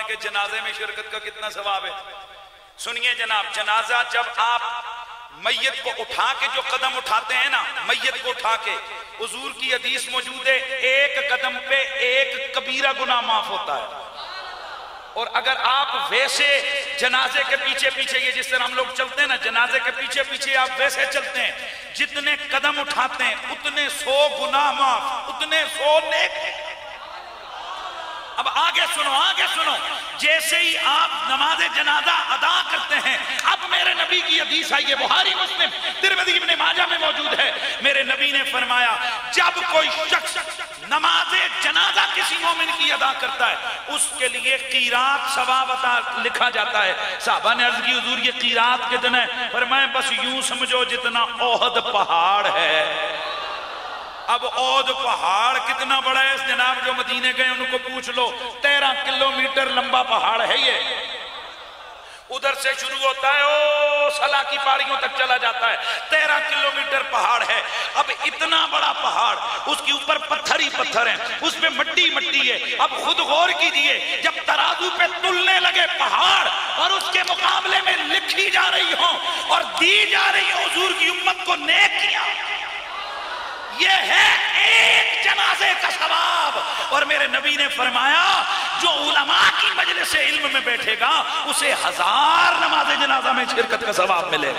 کہ جنازے میں شرکت کا کتنا ثواب ہے؟ سنیے جناب، جنازہ جب آپ میت کو اٹھا کے جو قدم اٹھاتے ہیں نا، میت کو اٹھا کے، حضور کی حدیث موجود ہے ایک قدم پہ ایک کبیرہ گناہ معاف ہوتا ہے۔ اور اگر آپ ویسے جنازے کے پیچھے پیچھے، یہ جس طرح ہم لوگ چلتے ہیں نا، جنازے کے پیچھے پیچھے آپ ویسے چلتے ہیں، جتنے قدم اٹھاتے ہیں اتنے 100 گناہ معاف، اتنے 100 نیک۔ اب آگے سنو، جیسے ہی آپ نماز جنازہ ادا کرتے ہیں، اب میرے نبی کی حدیث آئی ہے، بخاری مسلم ترمذی ابن ماجہ میں موجود ہے، میرے نبی نے فرمایا جب کوئی شخص نماز جنازہ کسی مومن کی ادا کرتا ہے، اس کے لیے قیرات ثواب عطا لکھا جاتا ہے۔ صحابہ نے عرض کی حضور یہ قیرات کتنا ہے؟ فرمایا بس یوں سمجھو جتنا احد پہاڑ ہے۔ اب احد پہاڑ کتنا بڑا ہے؟ جناب جو مدینے گئے ان کو پوچھ لو، 13 کلومیٹر لمبا پہاڑ ہے یہ، ادھر سے شروع ہوتا ہے او سلا کی پہاڑیوں تک چلا جاتا ہے، 13 کلومیٹر پہاڑ ہے۔ اب اتنا بڑا پہاڑ، اس کے اوپر پتھر ہی پتھر ہیں، اس پہ مٹی مٹی ہے۔ اب خود غور کیجئے، جب ترازو پہ تلنے لگے پہاڑ اور اس کے مقابلے میں لکھی جا رہی ہوں اور دی جا رہی ہوں حضور کی امت کو نیکیاں، یہ ہے ایک جنازے کا ثواب۔ اور میرے نبی نے فرمایا جو علماء کی مجلس علم میں بیٹھے گا اسے 1000 نماز جنازہ میں شرکت کا ثواب ملے۔